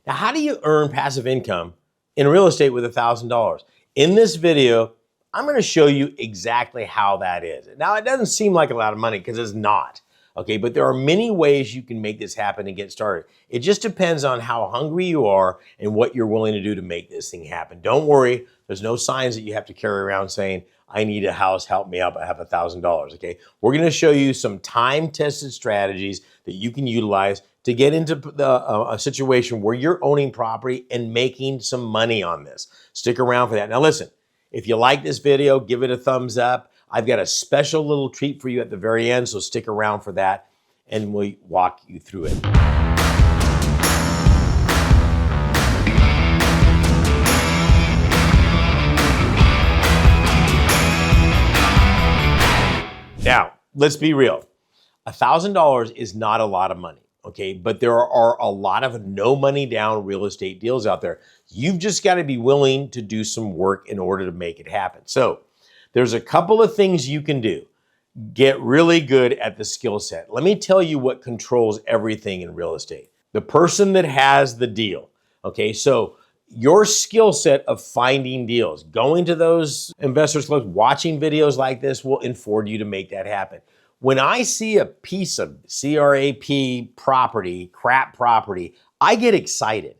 Now, how do you earn passive income in real estate with $1,000? In this video, I'm going to show you exactly how that is. Now, it doesn't seem like a lot of money because it's not, okay? But there are many ways you can make this happen and get started. It just depends on how hungry you are and what you're willing to do to make this thing happen. Don't worry, there's no signs that you have to carry around saying, I need a house, help me out, I have $1,000, okay? We're going to show you some time-tested strategies that you can utilize to get into a situation where you're owning property and making some money on this. Stick around for that. Now listen, if you like this video, give it a thumbs up. I've got a special little treat for you at the very end, so stick around for that and we'll walk you through it. Now, let's be real. $1,000 is not a lot of money, okay? But there are a lot of no money down real estate deals out there. You've just got to be willing to do some work in order to make it happen. So there's a couple of things you can do. Get really good at the skill set. Let me tell you what controls everything in real estate. The person that has the deal, okay? So your skill set of finding deals, going to those investors clubs, watching videos like this will afford you to make that happen. When I see a piece of CRAP property, crap property, I get excited,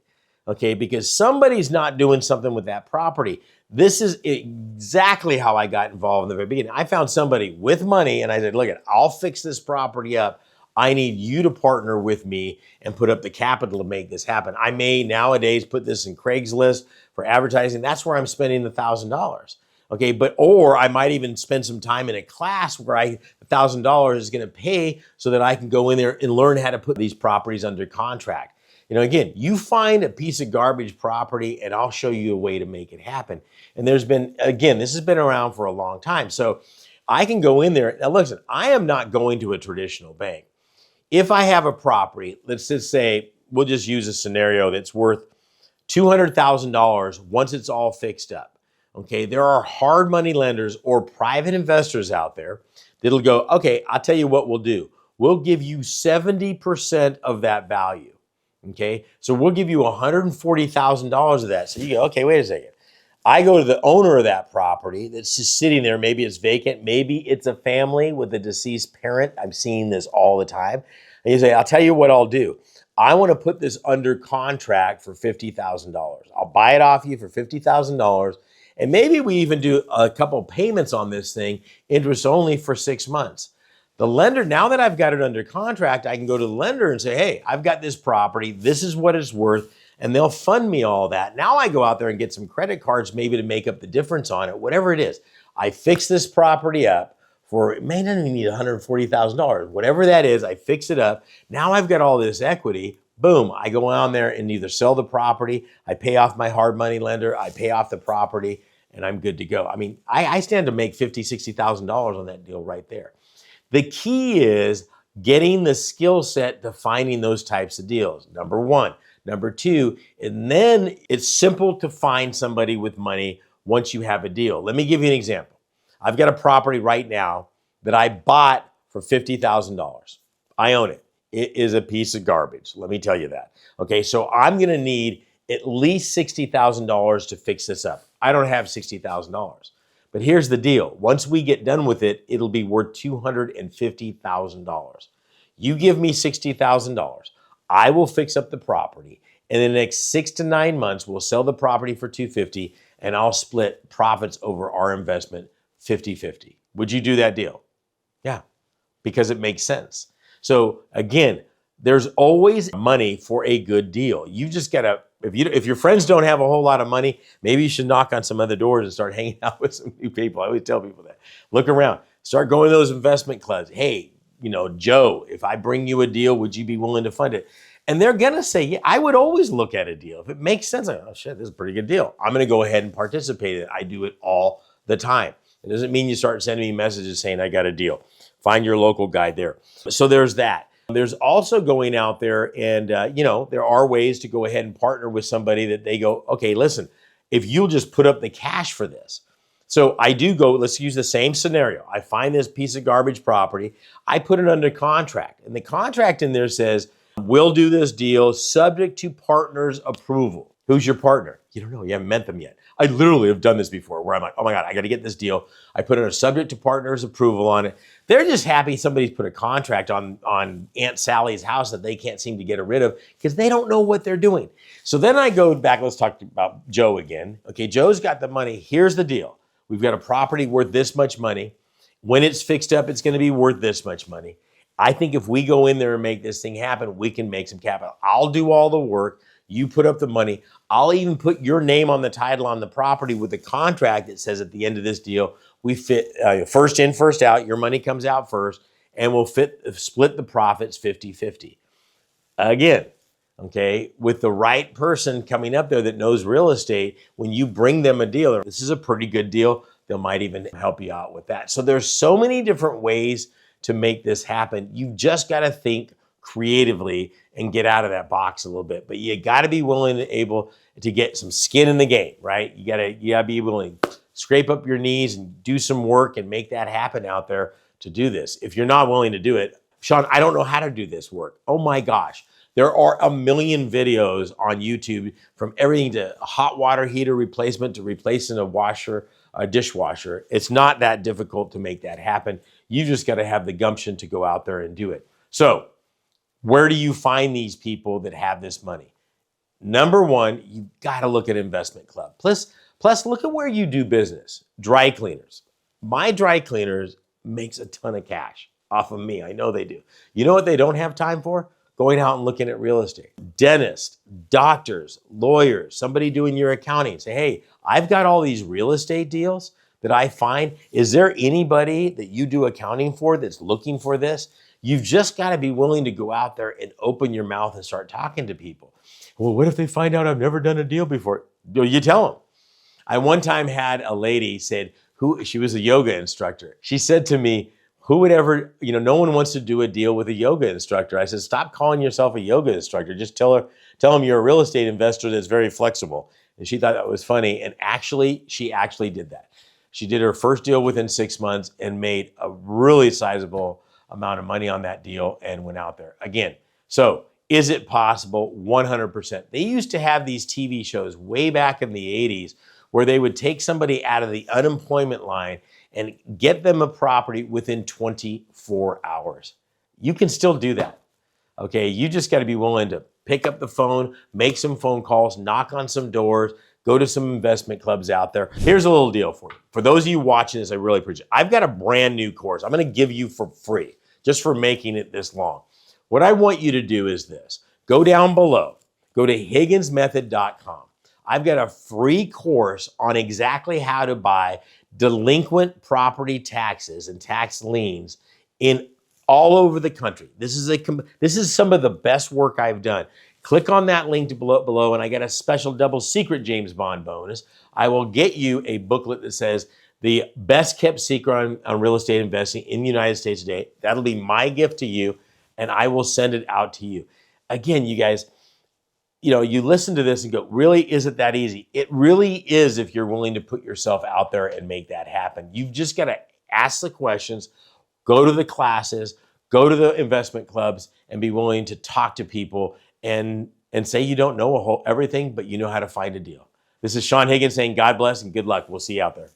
okay? Because somebody's not doing something with that property. This is exactly how I got involved in the very beginning. I found somebody with money and I said, look, I'll fix this property up. I need you to partner with me and put up the capital to make this happen. I may nowadays put this in Craigslist for advertising. That's where I'm spending the $1,000. Okay, or I might even spend some time in a class where $1,000 is going to pay so that I can go in there and learn how to put these properties under contract. You know, again, you find a piece of garbage property and I'll show you a way to make it happen. And there's been, again, this has been around for a long time. So I can go in there. Now listen, I am not going to a traditional bank. If I have a property, let's just say, we'll just use a scenario that's worth $200,000 once it's all fixed up. Okay, there are hard money lenders or private investors out there that'll go, okay, I'll tell you what we'll do. We'll give you 70% of that value. Okay, so we'll give you $140,000 of that. So you go, okay, wait a second. I go to the owner of that property that's just sitting there. Maybe it's vacant. Maybe it's a family with a deceased parent. I'm seeing this all the time. And you say, I'll tell you what I'll do. I want to put this under contract for $50,000. I'll buy it off you for $50,000. And maybe we even do a couple payments on this thing, interest only for 6 months. The lender, now that I've got it under contract, I can go to the lender and say, hey, I've got this property. This is what it's worth. And they'll fund me all that. Now I go out there and get some credit cards maybe to make up the difference on it, whatever it is. I fix this property up for, it may not even need $140,000. Whatever that is, I fix it up. Now I've got all this equity. Boom, I go on there and either sell the property, I pay off my hard money lender, I pay off the property, and I'm good to go. I mean, I stand to make $50,000, $60,000 on that deal right there. The key is getting the skill set to finding those types of deals, number one. Number two, and then it's simple to find somebody with money once you have a deal. Let me give you an example. I've got a property right now that I bought for $50,000. I own it. It is a piece of garbage. Let me tell you that. Okay, so I'm going to need at least $60,000 to fix this up. I don't have $60,000. But here's the deal. Once we get done with it, it'll be worth $250,000. You give me $60,000. I will fix up the property. In the next 6 to 9 months, we'll sell the property for $250,000 and I'll split profits over our investment 50-50. Would you do that deal? Yeah, because it makes sense. So again, there's always money for a good deal. You just gotta, if your friends don't have a whole lot of money, maybe you should knock on some other doors and start hanging out with some new people. I always tell people that. Look around, start going to those investment clubs. Hey, Joe, if I bring you a deal, would you be willing to fund it? And they're gonna say, yeah, I would always look at a deal. If it makes sense, like, oh shit, this is a pretty good deal. I'm gonna go ahead and participate in it. I do it all the time. It doesn't mean you start sending me messages saying I got a deal. Find your local guy there. So there's that. There's also going out there and, there are ways to go ahead and partner with somebody that they go, okay, listen, if you'll just put up the cash for this. So I do go, let's use the same scenario. I find this piece of garbage property. I put it under contract. And the contract in there says, We'll do this deal subject to partner's approval. Who's your partner? You don't know. You haven't met them yet. I literally have done this before where I'm like, oh my God, I got to get this deal. I put in a subject to partner's approval on it. They're just happy somebody's put a contract on Aunt Sally's house that they can't seem to get rid of because they don't know what they're doing. So then I go back, let's talk about Joe again. Okay, Joe's got the money. Here's the deal. We've got a property worth this much money. When it's fixed up, it's going to be worth this much money. I think if we go in there and make this thing happen, we can make some capital. I'll do all the work. You put up the money. I'll even put your name on the title on the property with a contract that says at the end of this deal, we fit first in, first out. Your money comes out first, and we'll split the profits 50-50. Again, okay, with the right person coming up there that knows real estate, when you bring them a deal, this is a pretty good deal, they might even help you out with that. So there's so many different ways to make this happen. You just got to think creatively and get out of that box a little bit. But you got to be willing and able to get some skin in the game, right? You got to be willing to scrape up your knees and do some work and make that happen out there to do this. If you're not willing to do it, Sean, I don't know how to do this work. Oh my gosh. There are a million videos on YouTube from everything to a hot water heater replacement to replacing a dishwasher. It's not that difficult to make that happen. You just got to have the gumption to go out there and do it. So where do you find these people that have this money? Number one, you got to look at Investment Club. Plus look at where you do business. Dry cleaners. My dry cleaners makes a ton of cash off of me. I know they do. You know what they don't have time for? Going out and looking at real estate. Dentists, doctors, lawyers, somebody doing your accounting. Say, hey, I've got all these real estate deals that I find. Is there anybody that you do accounting for that's looking for this? You've just got to be willing to go out there and open your mouth and start talking to people. Well, what if they find out I've never done a deal before? You tell them. I one time had a lady said, she was a yoga instructor. She said to me, who would ever, no one wants to do a deal with a yoga instructor. I said, stop calling yourself a yoga instructor. Just tell them you're a real estate investor that's very flexible. And she thought that was funny. And she actually did that. She did her first deal within 6 months and made a really sizable amount of money on that deal and went out there. Again, so is it possible? 100%. They used to have these TV shows way back in the 80s where they would take somebody out of the unemployment line and get them a property within 24 hours. You can still do that, okay? You just gotta be willing to pick up the phone, make some phone calls, knock on some doors, go to some investment clubs out there. Here's a little deal for you. For those of you watching this, I really appreciate it. I've got a brand new course I'm gonna give you for free, just for making it this long. What I want you to do is this. Go down below, go to higginsmethod.com. I've got a free course on exactly how to buy delinquent property taxes and tax liens in all over the country. This is some of the best work I've done. Click on that link below, and I got a special double secret James Bond bonus. I will get you a booklet that says the best kept secret on real estate investing in the United States today. That'll be my gift to you, and I will send it out to you. Again, you guys, you listen to this and go, really, is it that easy? It really is if you're willing to put yourself out there and make that happen. You've just got to ask the questions, go to the classes, go to the investment clubs, and be willing to talk to people and say you don't know everything, but you know how to find a deal. This is Saen Higgins saying God bless and good luck. We'll see you out there.